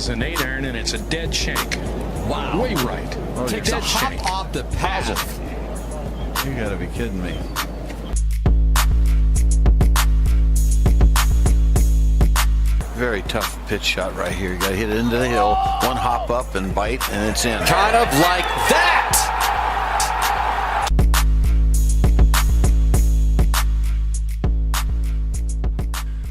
is an 8-iron, and it's a dead shank. Wow. Way right. Oh, takes a hop off the path. You gotta be kidding me. Very tough pitch shot right here. You gotta hit it into the hill, one hop up and bite, and it's in. Kind of like that.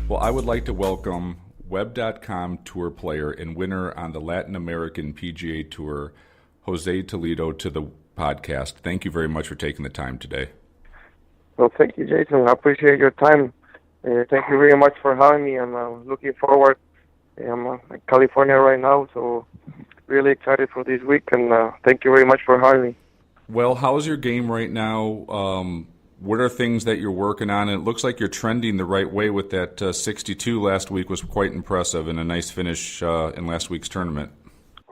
Well, I would like to welcome Web.com tour player and winner on the Latin American PGA Tour, Jose Toledo, to the podcast. Thank you very much for taking the time today. Well, thank you, Jason. I appreciate your time. Thank you very much for having me. I'm looking forward. I'm in California right now, so really excited for this week, and thank you very much for having me. Well, how's your game right now? What are things that you're working on? And it looks like you're trending the right way with that 62 last week was quite impressive and a nice finish in last week's tournament.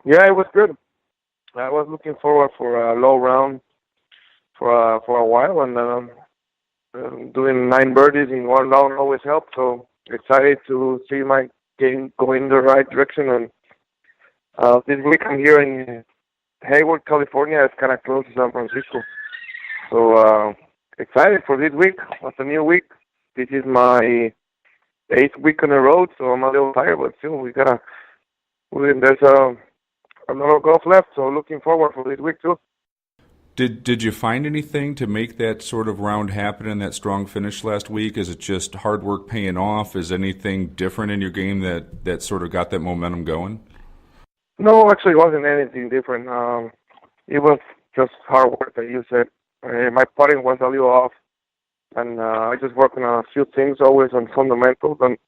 Yeah, it was good. I was looking forward for a low round for a while, and doing 9 birdies in one round always helps. So excited to see my game go in the right direction. And this week I'm here in Hayward, California. It's kind of close to San Francisco. So excited for this week. It's a new week. This is my 8th week on the road, so I'm a little tired, but still there's a lot of golf left, so looking forward for this week too. Did you find anything to make that sort of round happen in that strong finish last week? Is it just hard work paying off? Is anything different in your game that sort of got that momentum going? No, actually it wasn't anything different. It was just hard work, like you said. My putting was a little off, and I just worked on a few things, always on fundamentals, and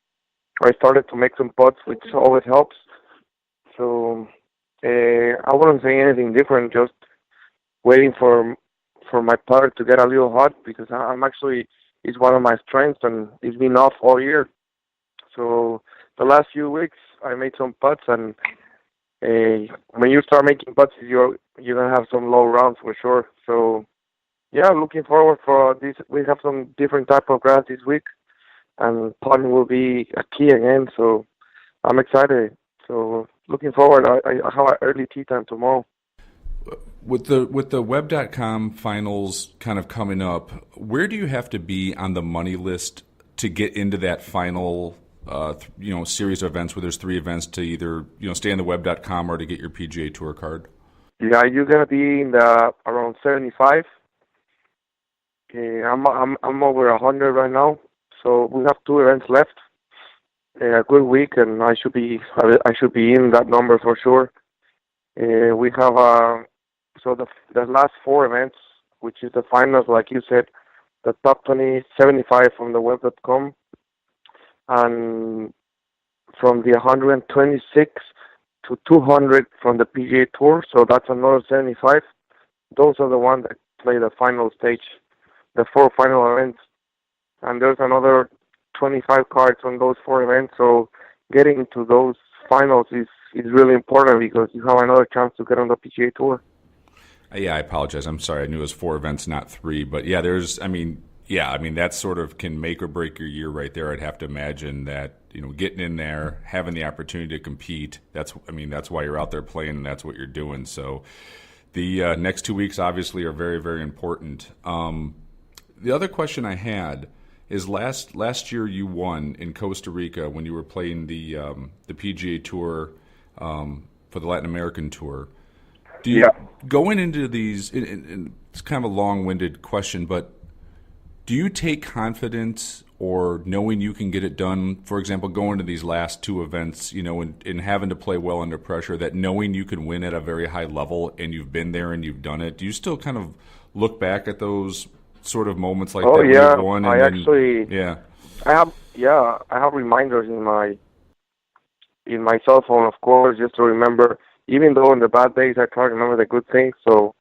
I started to make some putts, which always helps. So I wouldn't say anything different, just waiting for my putter to get a little hot, because it's one of my strengths, and it's been off all year. So the last few weeks I made some putts, and when you start making putts, you're gonna have some low rounds for sure. So yeah, looking forward for this. We have some different type of grass this week, and putting will be a key again. So I'm excited. So looking forward. I have an early tee time tomorrow. With the Web.com finals kind of coming up, where do you have to be on the money list to get into that final series of events where there's 3 events to either stay on the Web.com or to get your PGA Tour card? Yeah, you're gonna be in around 75. I'm over 100 right now, so we have 2 events left. A good week, and I should be in that number for sure. We have so the last 4 events, which is the finals, like you said, the top 20, 75 from the web.com, and from the 126 to 200 from the PGA Tour. So that's another 75. Those are the ones that play the final stage. The 4 final events, and there's another 25 cards on those 4 events. So getting to those finals is really important, because you have another chance to get on the PGA Tour. Yeah, I apologize. I'm sorry. I knew it was 4 events, not 3. But yeah, that sort of can make or break your year right there. I'd have to imagine that getting in there, having the opportunity to compete. That's why you're out there playing, and that's what you're doing. So the next 2 weeks obviously are very, very important. The other question I had is last year you won in Costa Rica when you were playing the PGA Tour for the Latin American Tour. Going into these, and it's kind of a long-winded question, but do you take confidence or knowing you can get it done, for example, going to these last 2 events, and having to play well under pressure, that knowing you can win at a very high level and you've been there and you've done it, do you still kind of look back at those sort of moments like that when you've won? I have reminders in my cell phone, of course, just to remember. Even though on the bad days I try to remember the good things. So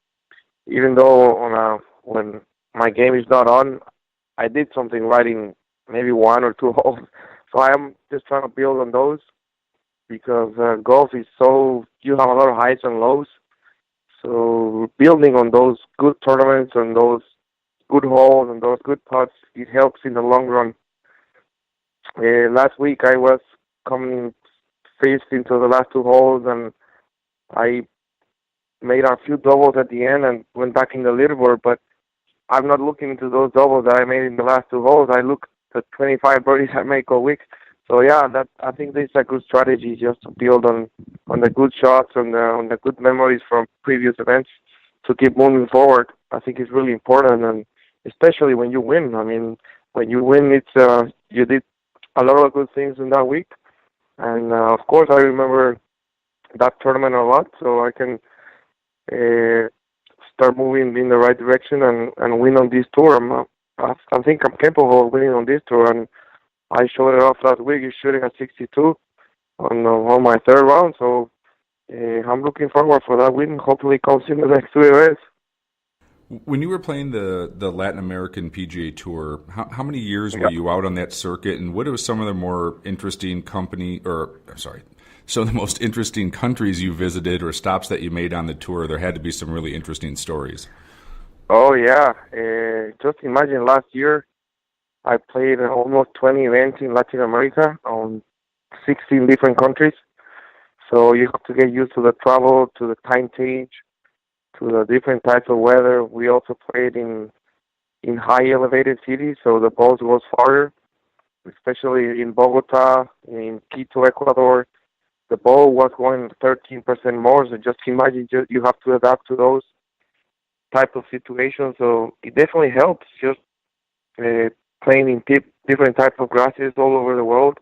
even though when my game is not on, I did something right in maybe 1 or 2 holes. So I am just trying to build on those, because golf is you have a lot of highs and lows. So building on those good tournaments and those good holes and those good putts, it helps in the long run. Last week I was coming fifth into the last two holes, and I made a few doubles at the end and went back in the leaderboard. But I'm not looking into those doubles that I made in the last two holes. I look at the 25 birdies I make a week. So yeah, that I think this is a good strategy, just to build on the good shots, on the good memories from previous events, to keep moving forward. I think it's really important, and especially when you win. I mean, when you win, it's you did a lot of good things in that week, and of course I remember that tournament a lot, so I can start moving in the right direction and win on this tour. I think I'm capable of winning on this tour, and I showed it off last week, shooting at 62 on my third round. So I'm looking forward for that win. Hopefully, it comes in the next two events. When you were playing the Latin American PGA Tour, how many years were you out on that circuit, and what are some of the more interesting some of the most interesting countries you visited or stops that you made on the tour? There had to be some really interesting stories. Oh yeah, just imagine last year I played almost 20 events in Latin America on 16 different countries. So you have to get used to the travel, to the time change, to the different types of weather. We also played in high elevated cities, so the balls goes farther, especially in Bogota, in Quito, Ecuador. The ball was going 13% more, so just imagine you have to adapt to those type of situations. So it definitely helps just playing in different types of grasses all over the world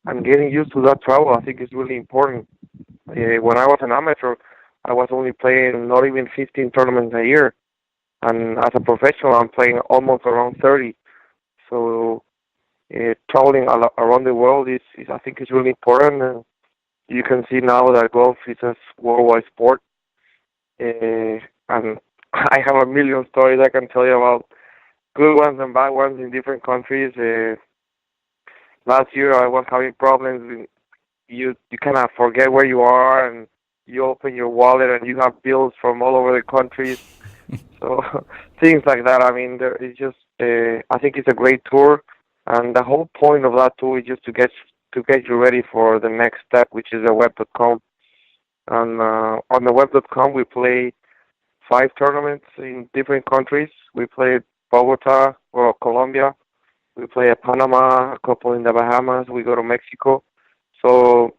and getting used to that travel. I think is really important. When I was an amateur, I was only playing not even 15 tournaments a year, and as a professional, I'm playing almost around 30. So traveling around the world is I think is really important. And you can see now that golf is a worldwide sport, and I have a million stories I can tell you about good ones and bad ones in different countries. Last year I was having problems. You kind of forget where you are, and you open your wallet and you have bills from all over the country. So things like that. I mean, it's just I think it's a great tour, and the whole point of that tour is just to get you ready for the next step, which is the web.com. And on the web.com we play 5 tournaments in different countries. We played Bogota, or Colombia. We play at Panama, a couple in the Bahamas. We go to Mexico. So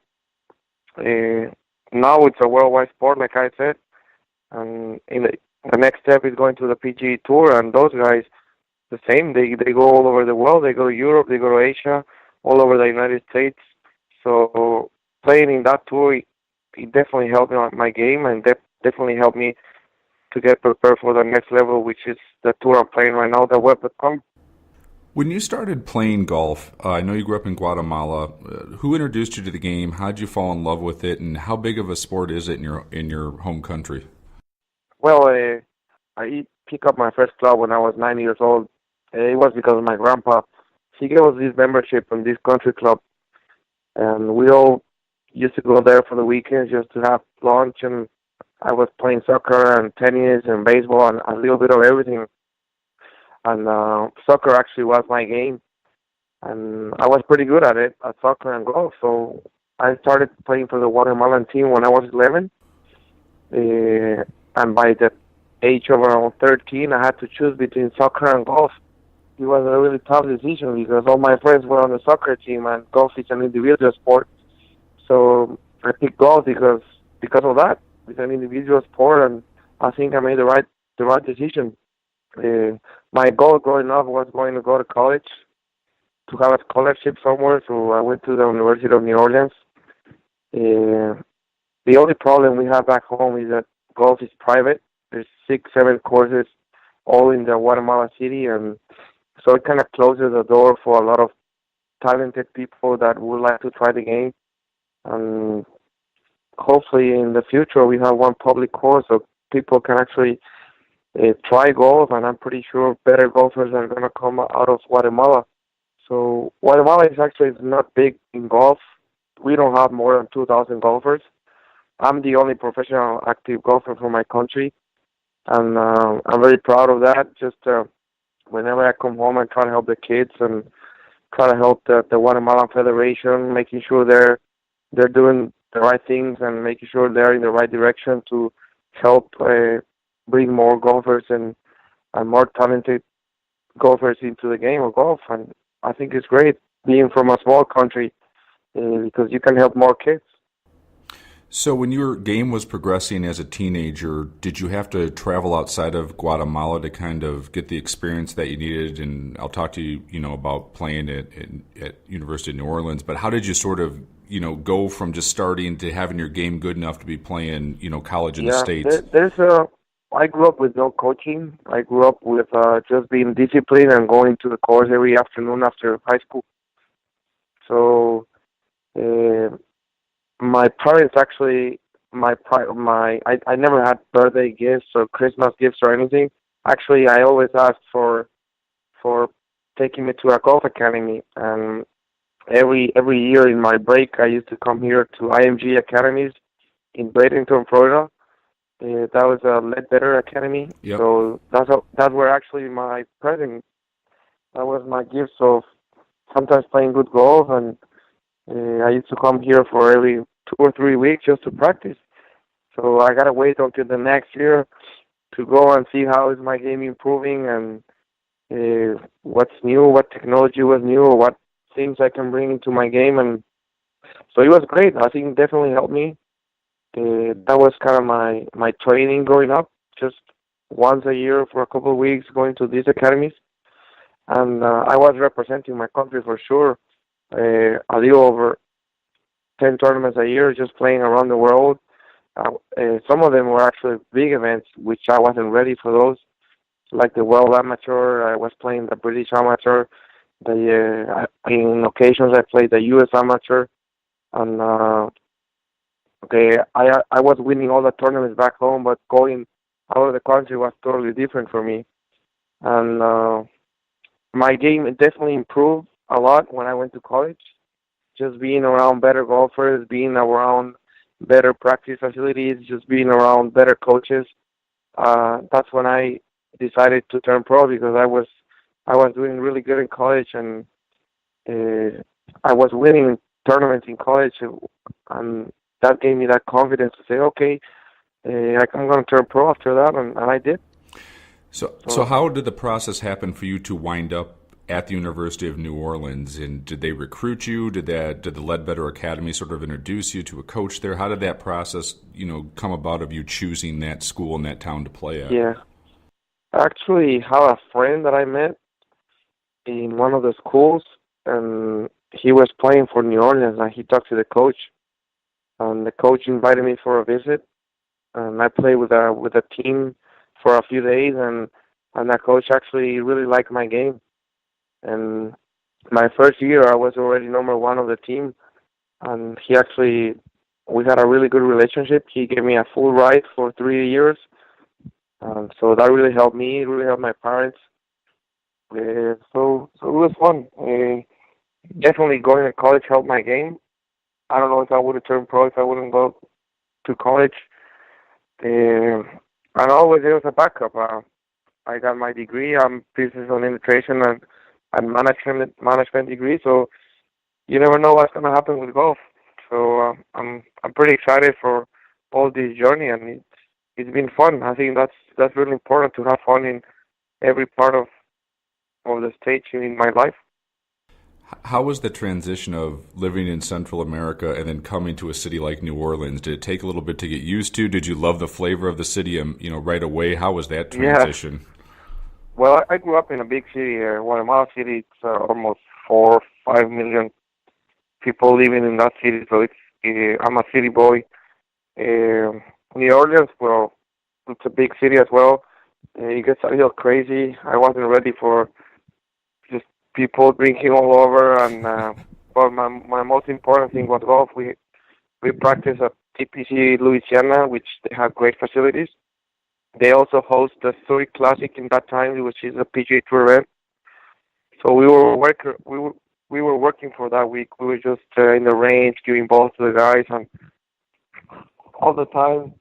now it's a worldwide sport, like I said. And the next step is going to the PGA Tour, and those guys, the same. They go all over the world. They go to Europe. They go to Asia, all over the United States. So playing in that tour, it definitely helped me on my game, and definitely helped me to get prepared for the next level, which is the tour I'm playing right now, the web.com. When you started playing golf, I know you grew up in Guatemala. Who introduced you to the game? How did you fall in love with it, and how big of a sport is it in your home country? Well, I picked up my first club when I was 9 years old. It was because of my grandpa. He gave us this membership in this country club, and we all used to go there for the weekends just to have lunch. And I was playing soccer and tennis and baseball and a little bit of everything. And soccer actually was my game, and I was pretty good at it, at soccer and golf. So I started playing for the Guatemalan team when I was 11, and by the age of around 13, I had to choose between soccer and golf. It was a really tough decision because all my friends were on the soccer team, and golf is an individual sport. So I picked golf because of that. It's an individual sport, and I think I made the right decision. My goal growing up was going to go to college, to have a scholarship somewhere, so I went to the University of New Orleans. The only problem we have back home is that golf is private. There's 6-7 courses all in the Guatemala city, and so it kind of closes the door for a lot of talented people that would like to try the game. And hopefully in the future we have one public course so people can actually try golf, and I'm pretty sure better golfers are going to come out of Guatemala. So Guatemala is actually not big in golf. We don't have more than 2,000 golfers. I'm the only professional active golfer from my country, and I'm very proud of that. Just whenever I come home, I try to help the kids and try to help the Guatemalan Federation, making sure they're doing the right things and making sure they're in the right direction to help bring more golfers and more talented golfers into the game of golf. And I think it's great being from a small country because you can help more kids. So when your game was progressing as a teenager, did you have to travel outside of Guatemala to kind of get the experience that you needed? And I'll talk to you, about playing at University of New Orleans, but how did you sort of, go from just starting to having your game good enough to be playing, college in the States? I grew up with no coaching. I grew up with just being disciplined and going to the course every afternoon after high school. So my parents actually, I never had birthday gifts or Christmas gifts or anything. Actually, I always asked for taking me to a golf academy, and every year in my break, I used to come here to IMG academies in Bradenton, Florida. That was a Ledbetter Academy. Yep. So that's where actually my present. That was my gift of sometimes playing good golf, and I used to come here for every 2 or 3 weeks just to practice. So I gotta wait until the next year to go and see how is my game improving and what's new, what technology was new, or what things I can bring into my game. And so it was great. I think it definitely helped me. That was kind of my training growing up, just once a year for a couple of weeks going to these academies. And I was representing my country for sure. I did over 10 tournaments a year, just playing around the world. Some of them were actually big events, which I wasn't ready for those, like the World Amateur. I was playing the British Amateur. In occasions, I played the U.S. Amateur. And I was winning all the tournaments back home, but going out of the country was totally different for me. And my game definitely improved a lot when I went to college. Just being around better golfers, being around better practice facilities, just being around better coaches. That's when I decided to turn pro, because I was doing really good in college, and I was winning tournaments in college, and that gave me that confidence to say, okay, I'm going to turn pro after that, and I did. So how did the process happen for you to wind up at the University of New Orleans, and did they recruit you? Did the Ledbetter Academy sort of introduce you to a coach there? How did that process, come about of you choosing that school and that town to play at? Yeah. I actually have a friend that I met in one of the schools, and he was playing for New Orleans, and he talked to the coach, and the coach invited me for a visit, and I played with a team for a few days, and that coach actually really liked my game. And my first year, I was already number one of the team, and we had a really good relationship. He gave me a full ride for 3 years, so that really helped me. It really helped my parents. So it was fun. Definitely going to college helped my game. I don't know if I would have turned pro if I wouldn't go to college. And always there was a backup. I got my degree. I'm business administration and management degree. So you never know what's going to happen with golf. So I'm pretty excited for all this journey, and it's been fun. I think that's really important, to have fun in every part of the stage in my life. How was the transition of living in Central America and then coming to a city like New Orleans? Did it take a little bit to get used to? Did you love the flavor of the city, right away? How was that transition? Yeah. Well, I grew up in a big city here, Guatemala City. It's almost 4 or 5 million people living in that city, so I'm a city boy. New Orleans, well, it's a big city as well. It gets a little crazy. I wasn't ready for just people drinking all over, and but my most important thing was golf. We practice at TPC Louisiana, which they have great facilities. They also host the Zurich Classic in that time, which is a PGA Tour event. So we were working for that week. We were just in the range giving balls to the guys, and all the time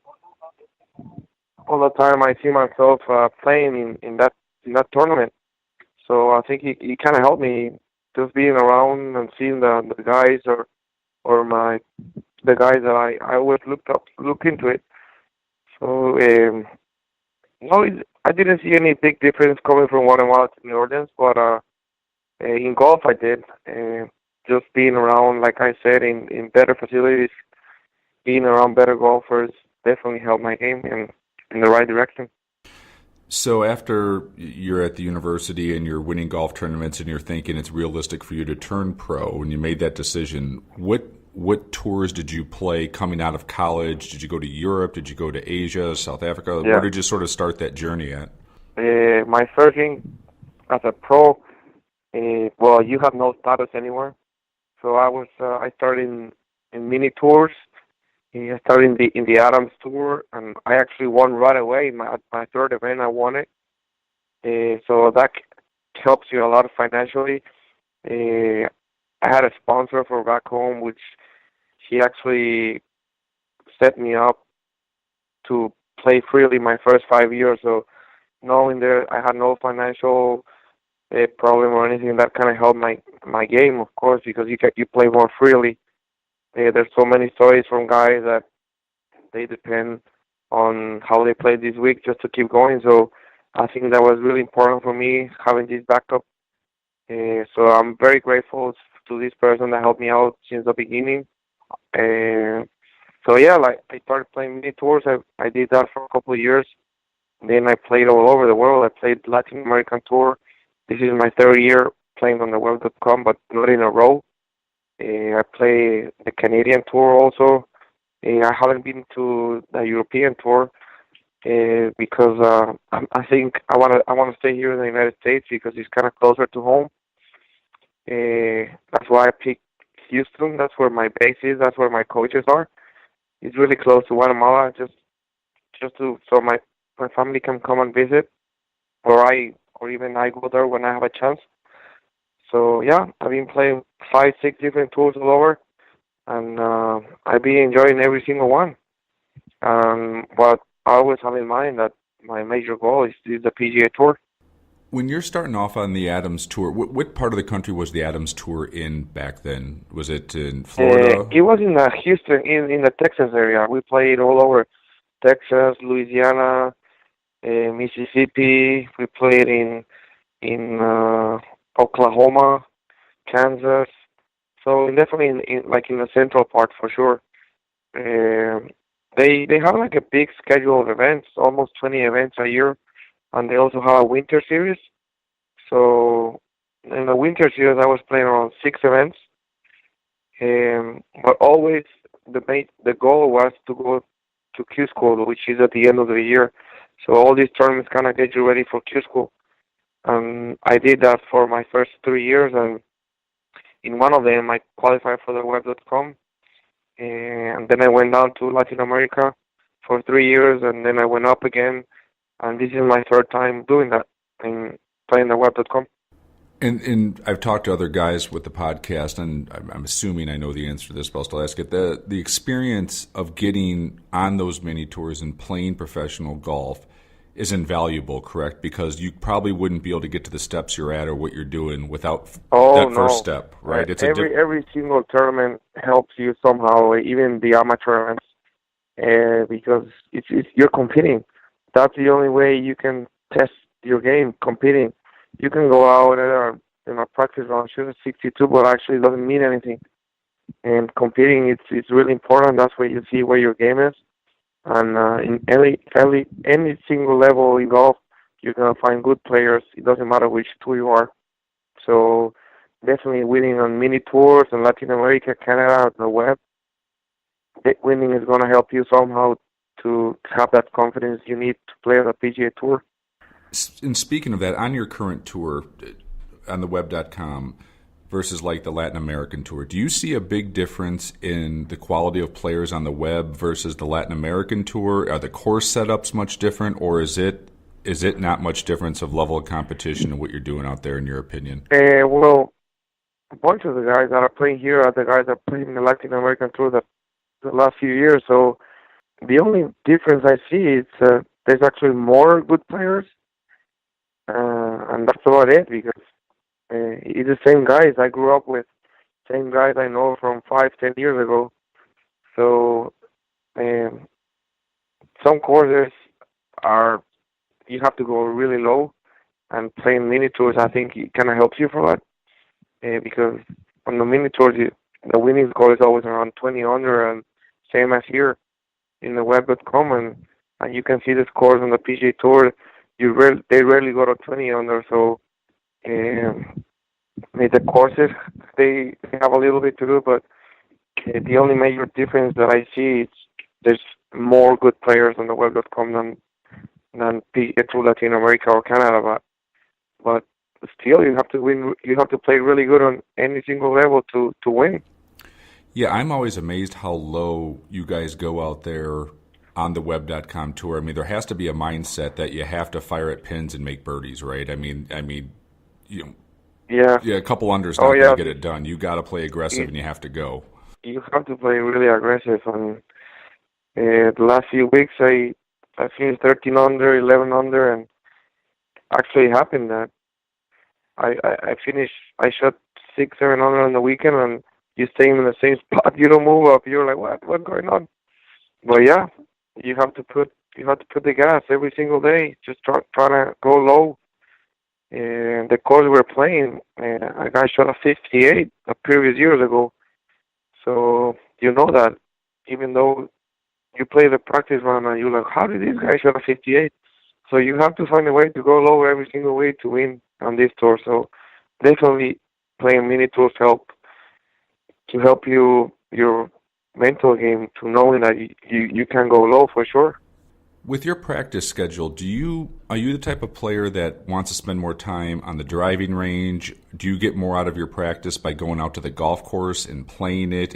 I see myself playing in that tournament. So I think it kind of helped me, just being around and seeing the guys or my the guys that I always look into it. So no, I didn't see any big difference coming from Guatemala to New Orleans, but in golf I did. Just being around, like I said, in better facilities, being around better golfers definitely helped my game in the right direction. So after you're at the university and you're winning golf tournaments and you're thinking it's realistic for you to turn pro, and you made that decision, what tours did you play coming out of college? Did you go to Europe? Did you go to Asia, South Africa? Yeah. Where did you sort of start that journey at? My first thing as a pro, well, you have no status anywhere. So I started in mini tours. I started in the Adams Tour, and I actually won right away. My third event, I won it. So that helps you a lot financially. I had a sponsor for back home, which she actually set me up to play freely my first 5 years. So knowing there I had no financial problem or anything, that kind of helped my game, of course, because you play more freely. There's so many stories from guys that they depend on how they played this week just to keep going. So I think that was really important for me, having this backup. So I'm very grateful to this person that helped me out since the beginning. So yeah, like I started playing mini tours. I did that for a couple of years. Then I played all over the world. I played Latin American Tour. This is my third year playing on the web.com, but not in a row. I play the Canadian Tour also. I haven't been to the European Tour because I think I want to stay here in the United States because it's kind of closer to home. That's why I picked Houston. That's where my base is. That's where my coaches are. It's really close to Guatemala, just so my family can come and visit, or even I go there when I have a chance. So yeah, I've been playing 5, 6 different tours all over, and I've been enjoying every single one. But I always have in mind that my major goal is the PGA Tour. When you're starting off on the Adams Tour, what part of the country was the Adams Tour in back then? Was it in Florida? It was in Houston, in the Texas area. We played all over Texas, Louisiana, Mississippi. We played in Oklahoma, Kansas. So definitely in the central part for sure. They have like a big schedule of events, almost 20 events a year, and they also have a winter series. So in the winter series, I was playing around 6 events, but always the goal was to go to Q School, which is at the end of the year. So all these tournaments kind of get you ready for Q School. I did that for my first 3 years, and in one of them, I qualified for the web.com, and then I went down to Latin America for 3 years, and then I went up again, and this is my third time doing that and playing the web.com. And I've talked to other guys with the podcast, and I'm assuming I know the answer to this, but I'll still ask it. The experience of getting on those mini tours and playing professional golf is invaluable, correct? Because you probably wouldn't be able to get to the steps you're at or what you're doing without that first step, right? It's every single tournament helps you somehow, even the amateur events, because you're competing. That's the only way you can test your game, competing. You can go out and practice round, shoot a 62, but actually it doesn't mean anything. And competing, it's really important. That's where you see where your game is. And in any single level in golf, you're gonna find good players. It doesn't matter which tour you are. So definitely winning on mini tours in Latin America, Canada, on the web. Winning is gonna help you somehow to have that confidence you need to play on the PGA Tour. And speaking of that, on your current tour on the web.com versus like the Latin American Tour, do you see a big difference in the quality of players on the web versus the Latin American Tour? Are the course setups much different, or is it not much difference of level of competition and what you're doing out there, in your opinion? Well, a bunch of the guys that are playing here are the guys that played in the Latin American Tour the last few years. So the only difference I see is there's actually more good players. And that's about it, because it's the same guys I grew up with, same guys I know from 5, 10 years ago. So some courses are you have to go really low, and playing mini tours I think it kind of helps you for that because on the mini tours the winning score is always around 20 under, and same as here in the web.com, and you can see the scores on the PGA Tour. They rarely go to 20 under, so the courses they have a little bit to do, but the only major difference that I see is there's more good players on the web.com than PGA Tour Latinoamerica or Canada, but still you have to win. You have to play really good on any single level to win. Yeah, I'm always amazed how low you guys go out there on the web.com tour. I mean, there has to be a mindset that you have to fire at pins and make birdies, right? I mean, you know, Yeah, a couple unders not going to get it done. You got to play aggressive and you have to go. you have to play really aggressive. And the last few weeks, I finished 13 under, 11 under, and actually it happened that I finished. I shot 6, 7 under on the weekend, and you stay in the same spot. You don't move up. You're like, what's going on? But yeah, you have to put the gas every single day. Just try to go low. And the course we're playing, a guy shot a 58 a previous years ago. So you know that even though you play the practice run and you're like, how did this guy shot a 58? So you have to find a way to go low every single way to win on this tour. So definitely playing mini tours help you your mental game to knowing that you can go low for sure. With your practice schedule, are you the type of player that wants to spend more time on the driving range? Do you get more out of your practice by going out to the golf course and playing it?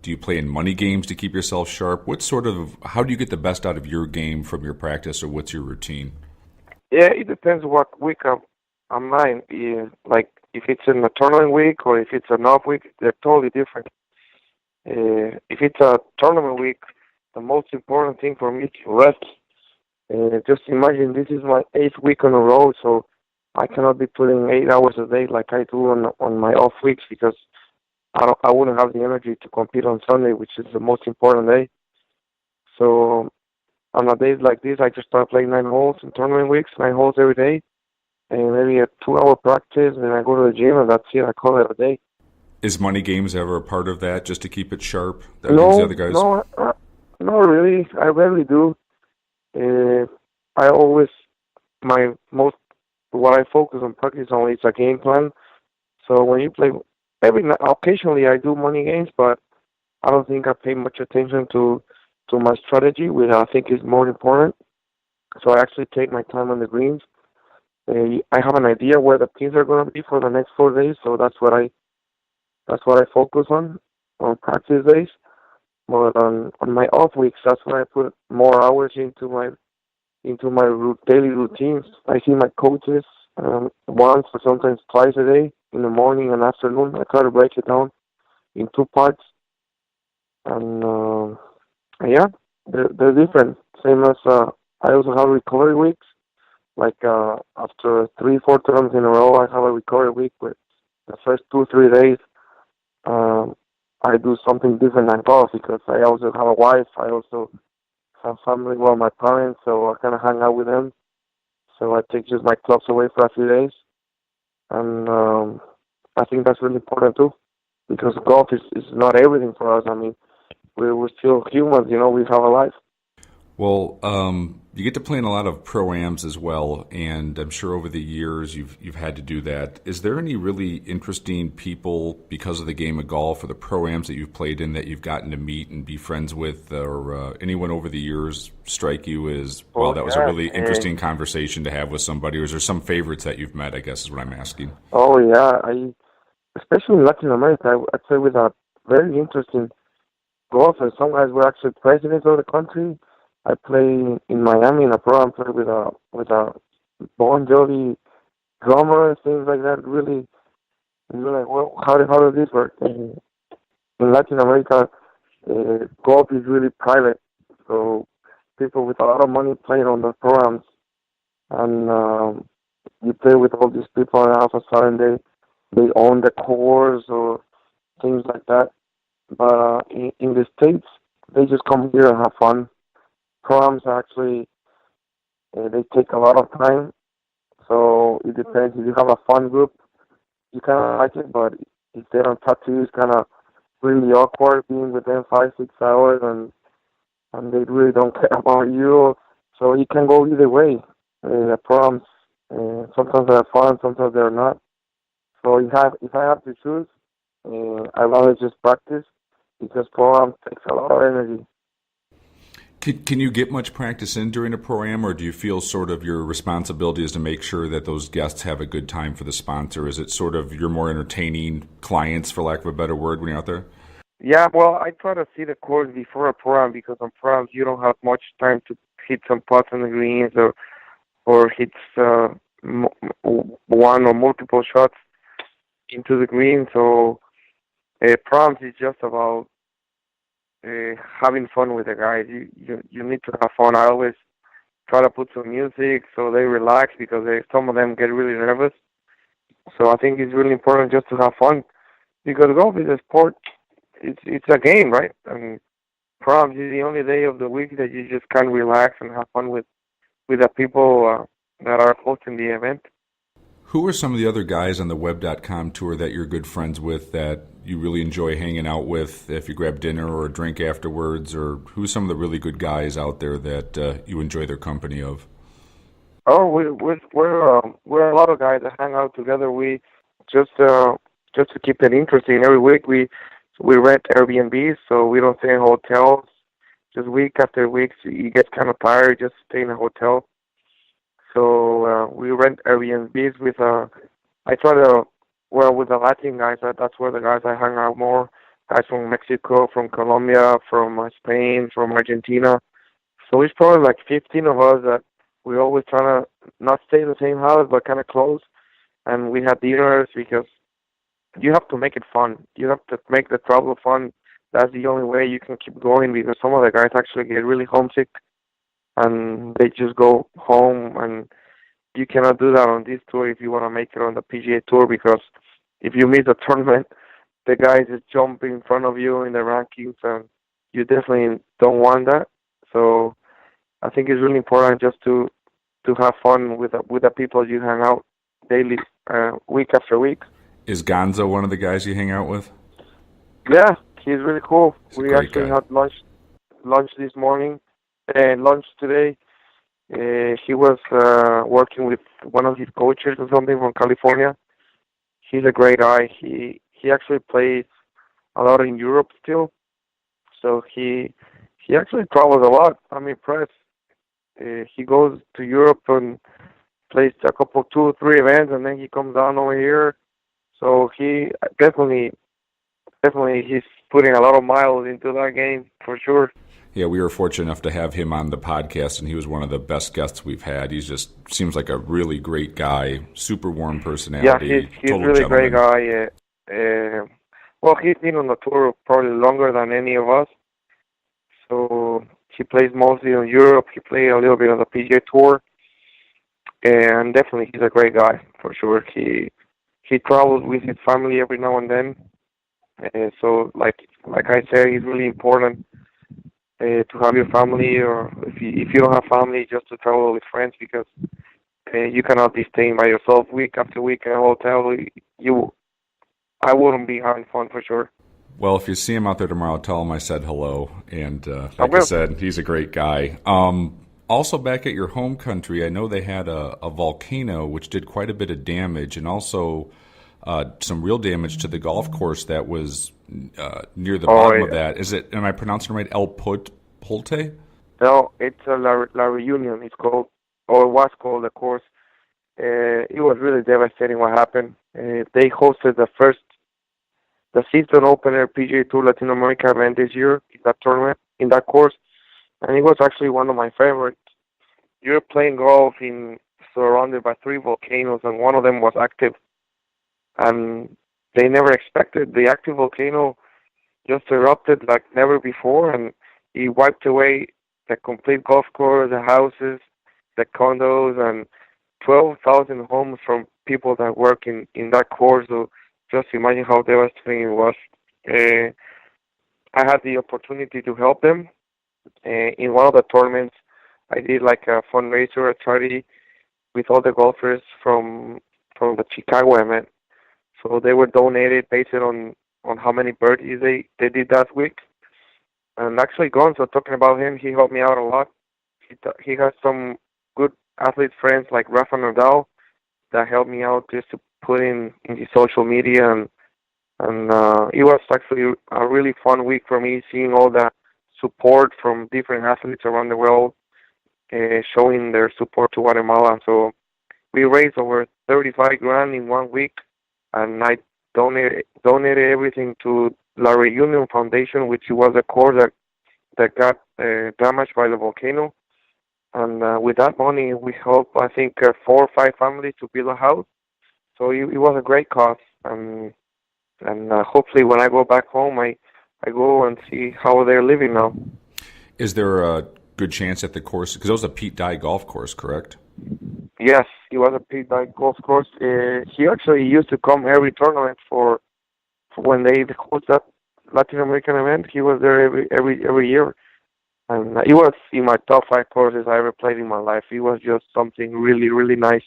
Do you play in money games to keep yourself sharp? How do you get the best out of your game from your practice, or what's your routine? Yeah, it depends what week I'm in. Yeah, like if it's in a tournament week or if it's an off week, they're totally different. If it's a tournament week, the most important thing for me is to rest. Just imagine this is my 8th week in a row, so I cannot be putting 8 hours a day like I do on my off weeks because I wouldn't have the energy to compete on Sunday, which is the most important day. So on a day like this, I just start playing 9 holes in tournament weeks, 9 holes every day, and maybe a 2-hour practice, and I go to the gym, and that's it. I call it a day. Is money games ever a part of that, just to keep it sharp? No, not really. I rarely do. What I focus on practice only is a game plan. So when you play, occasionally I do money games, but I don't think I pay much attention to my strategy, which I think is more important. So I actually take my time on the greens. I have an idea where the pins are going to be for the next 4 days, so that's what I focus on practice days. But on my off weeks, that's when I put more hours into my daily routines. I see my coaches once or sometimes twice a day, in the morning and afternoon. I try to break it down in 2 parts, and yeah, they're different. Same as I also have recovery weeks. Like after 3-4 tournaments in a row, I have a recovery week where the first 2-3 days I do something different than golf because I also have a wife. I also have family, my parents, so I kind of hang out with them. So I take just my clubs away for a few days. And I think that's really important too because golf is not everything for us. I mean, we're still humans, we have a life. Well, you get to play in a lot of pro-ams as well, and I'm sure over the years you've had to do that. Is there any really interesting people because of the game of golf or the pro-ams that you've played in that you've gotten to meet and be friends with, or anyone over the years strike you as, well, that was a really interesting conversation to have with somebody, or is there some favorites that you've met, I guess is what I'm asking? Oh, yeah. Especially in Latin America, I'd say with a very interesting golfers. Some guys were actually presidents of the country. I play in Miami in a program, play with a Bon Jovi drummer and things like that. Really, and you're like, well, how does this work? And in Latin America, golf is really private, so people with a lot of money play on the programs, and you play with all these people, and all of a sudden they own the course or things like that. But in the States, they just come here and have fun. Proms actually, they take a lot of time, so it depends. If you have a fun group, you kind of like it, but if they don't talk to you, it's kind of really awkward being with them 5, 6 hours, and they really don't care about you. So it can go either way. The proms, sometimes they're fun, sometimes they're not. So if I have to choose, I'd rather just practice because program takes a lot of energy. Can you get much practice in during a pro-am, or do you feel sort of your responsibility is to make sure that those guests have a good time for the sponsor? Is it sort of you're more entertaining clients, for lack of a better word, when you're out there? Yeah, well, I try to see the course before a program because on programs you don't have much time to hit some putts on the greens or hit one or multiple shots into the green. So programs is just about having fun with the guys. You need to have fun. I always try to put some music so they relax because some of them get really nervous. So I think it's really important just to have fun because golf is a sport. It's a game, right? And proms is the only day of the week that you just can relax and have fun with the people that are hosting the event. Who are some of the other guys on the web.com tour that you're good friends with that you really enjoy hanging out with if you grab dinner or a drink afterwards? Or who's some of the really good guys out there that you enjoy their company of? Oh, we're a lot of guys that hang out together. We just to keep it interesting. Every week we rent Airbnbs, so we don't stay in hotels. Just week after week, so you get kind of tired just staying in a hotel. So we rent Airbnbs with I try to with the Latin guys. That's where the guys I hang out more. Guys from Mexico, from Colombia, from Spain, from Argentina. So it's probably like 15 of us that we always try to not stay in the same house, but kind of close. And we have dinners because you have to make it fun. You have to make the travel fun. That's the only way you can keep going because some of the guys actually get really homesick and they just go home, and you cannot do that on this tour if you want to make it on the PGA Tour because if you miss a tournament, the guys just jump in front of you in the rankings, and you definitely don't want that. So I think it's really important just to have fun with the people you hang out daily, week after week. Is Gonzo one of the guys you hang out with? Yeah, he's really cool. We actually guy. had lunch this morning and lunch today. He was working with one of his coaches or something from California. He's a great guy. He actually plays a lot in Europe still, so he actually travels a lot. I'm impressed. He goes to Europe and plays a couple, 2 or 3 events, and then he comes down over here. So he definitely he's putting a lot of miles into that game for sure. Yeah, we were fortunate enough to have him on the podcast, and he was one of the best guests we've had. He just seems like a really great guy, super warm personality. Yeah, he's really a great guy. Well, he's been on the tour probably longer than any of us. So he plays mostly in Europe. He played a little bit on the PGA Tour. And definitely he's a great guy, for sure. He travels with his family every now and then. So like I said, it's really important to have your family, or if you don't have family, just to travel with friends because you cannot be staying by yourself week after week in a hotel. I wouldn't be having fun for sure. Well, if you see him out there tomorrow, tell him I said hello. And like I said, he's a great guy. Also, back at your home country, I know they had a volcano which did quite a bit of damage, and also some real damage to the golf course that was near the bottom of that. Is it? Am I pronouncing it right? El Polte? No, it's La Reunion. It's called, or it was called, the course. It was really devastating what happened. They hosted the season opener PGA Tour Latinoamerica event this year in that tournament, in that course, and it was actually one of my favorites. You're playing golf surrounded by 3 volcanoes, and one of them was active. And they never expected the active volcano just erupted like never before, and it wiped away the complete golf course, the houses, the condos, and 12,000 homes from people that work in that course. So just imagine how devastating it was. I had the opportunity to help them. In one of the tournaments, I did like a fundraiser, a charity with all the golfers from the Chicago event. So they were donated based on how many birdies they did that week. And actually, Gonzo, talking about him, he helped me out a lot. He has some good athlete friends like Rafa Nadal that helped me out just to put in the social media, and it was actually a really fun week for me, seeing all the support from different athletes around the world, showing their support to Guatemala. So we raised over 35 grand in 1 week, and I donated everything to La Reunion Foundation, which was a course that got damaged by the volcano. And with that money, we helped, I think, 4 or 5 families to build a house. So it was a great cause. And hopefully when I go back home, I go and see how they're living now. Is there a good chance at the course? Because it was a Pete Dye golf course, correct? Yes, it was a Pete Dye golf course. He actually used to come every tournament for when they host that Latin American event. He was there every year. And it was in my top 5 courses I ever played in my life. It was just something really, really nice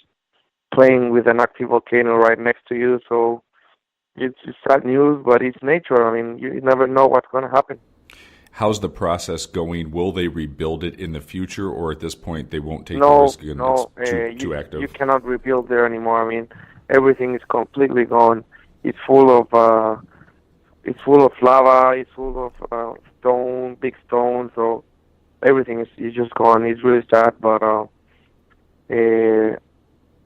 playing with an active volcano right next to you. So it's sad news, but it's nature. I mean, you never know what's going to happen. How's the process going? Will they rebuild it in the future, or at this point they won't take the risk again? No, it's too active. You cannot rebuild there anymore. I mean, everything is completely gone. It's full of lava. It's full of big stones. So everything is just gone. It's really sad, but they're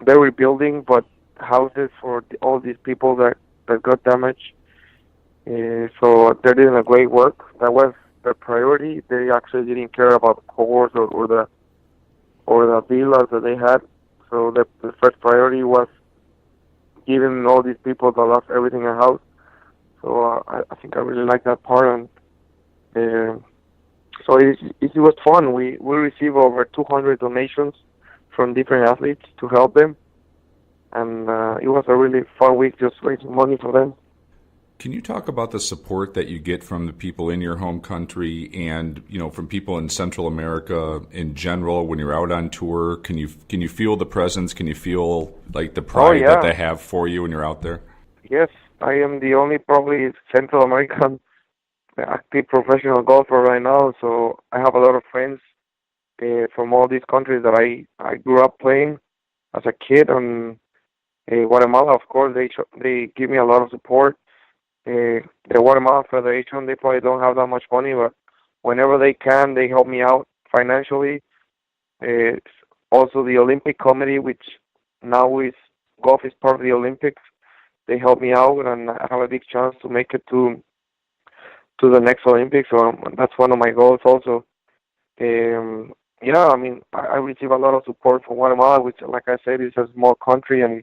rebuilding. But houses for all these people that got damaged. So they're doing a great work. That was their priority. They actually didn't care about the course or the villas that they had. So the first priority was giving all these people that lost everything a house. So I think I really like that part, and so it was fun. We received over 200 donations from different athletes to help them, and it was a really fun week just raising money for them. Can you talk about the support that you get from the people in your home country and, from people in Central America in general when you're out on tour? Can you feel the presence? Can you feel like the pride that they have for you when you're out there? Yes, I am the only probably Central American active professional golfer right now, so I have a lot of friends from all these countries that I grew up playing as a kid. And Guatemala, of course, they give me a lot of support. The Guatemala Federation, they probably don't have that much money, but whenever they can, they help me out financially. Also, the Olympic Committee, which now is golf is part of the Olympics, they help me out, and I have a big chance to make it to the next Olympics. So that's one of my goals also. I mean, I receive a lot of support from Guatemala, which, like I said, is a small country, and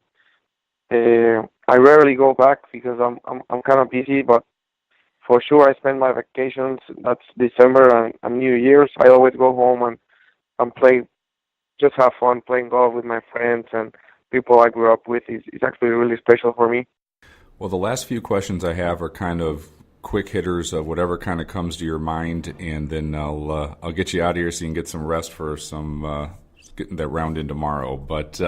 I rarely go back because I'm kind of busy, but for sure I spend my vacations, that's December and New Year's. I always go home and play, just have fun playing golf with my friends and people I grew up with. It's actually really special for me. Well, the last few questions I have are kind of quick hitters of whatever kind of comes to your mind, and then I'll get you out of here so you can get some rest for some getting that round in tomorrow. But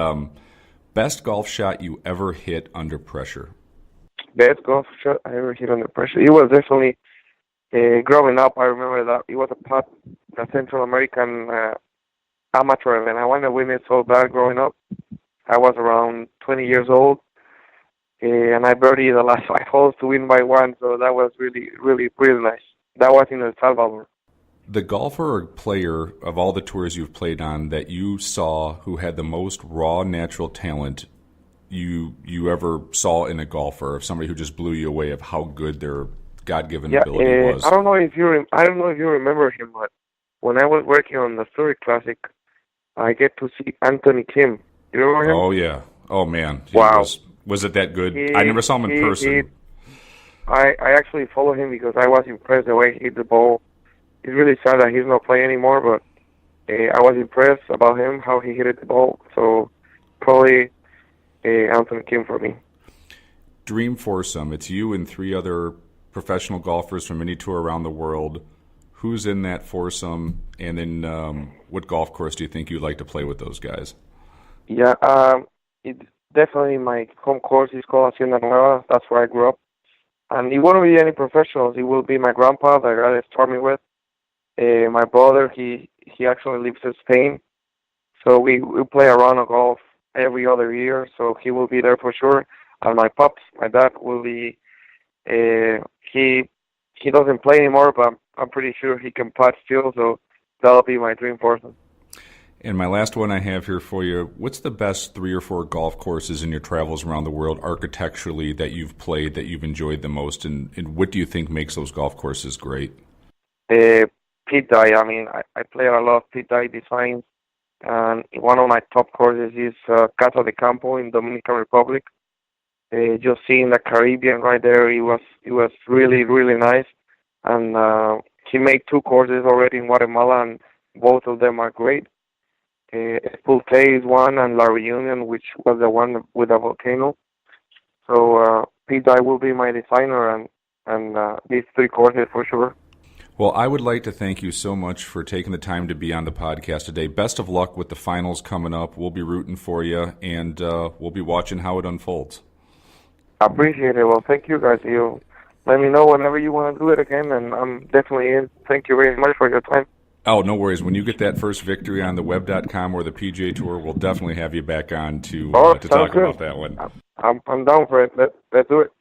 best golf shot you ever hit under pressure? Best golf shot I ever hit under pressure? It was definitely growing up. I remember that it was a Central American amateur event. I wanted to win it so bad growing up. I was around 20 years old, and I birdied the last 5 holes to win by 1. So that was really, really, really nice. That was in El Salvador. The golfer or player of all the tours you've played on that you saw who had the most raw natural talent you ever saw in a golfer, of somebody who just blew you away of how good their God-given ability was? I don't know if you remember him, but when I was working on the Zurich Classic, I get to see Anthony Kim. You remember him? Oh yeah. Oh man. Wow. Was it that good? I never saw him in person. I actually followed him because I was impressed the way he hit the ball. It's really sad that he's not playing anymore, but I was impressed about him, how he hit the ball. So probably Anthony Kim for me. Dream foursome. It's you and 3 other professional golfers from any tour around the world. Who's in that foursome? And then what golf course do you think you'd like to play with those guys? Yeah, it's definitely my home course is called Hacienda Nueva. That's where I grew up. And it won't be any professionals. It will be my grandpa, the guy that started me with. My brother, he actually lives in Spain. So we play a round of golf every other year. So he will be there for sure. And my pops, my dad, will be. He doesn't play anymore, but I'm pretty sure he can putt still. So that'll be my dream foursome. And my last one I have here for you, what's the best 3 or 4 golf courses in your travels around the world architecturally that you've played, that you've enjoyed the most, and what do you think makes those golf courses great? Pit dye. I mean, I play a lot of pit dye designs, and one of my top courses is Casa de Campo in Dominican Republic. Just seeing the Caribbean right there, it was really, really nice. And he made 2 courses already in Guatemala, and both of them are great. Pulque is one, and La Reunion, which was the one with the volcano. So Pete Dye will be my designer, and these 3 courses for sure. Well, I would like to thank you so much for taking the time to be on the podcast today. Best of luck with the finals coming up. We'll be rooting for you, and we'll be watching how it unfolds. I appreciate it. Well, thank you guys. You let me know whenever you want to do it again, and I'm definitely in. Thank you very much for your time. Oh, no worries. When you get that first victory on the web.com or the PGA Tour, we'll definitely have you back on to talk about that one. I'm down for it. Let's do it.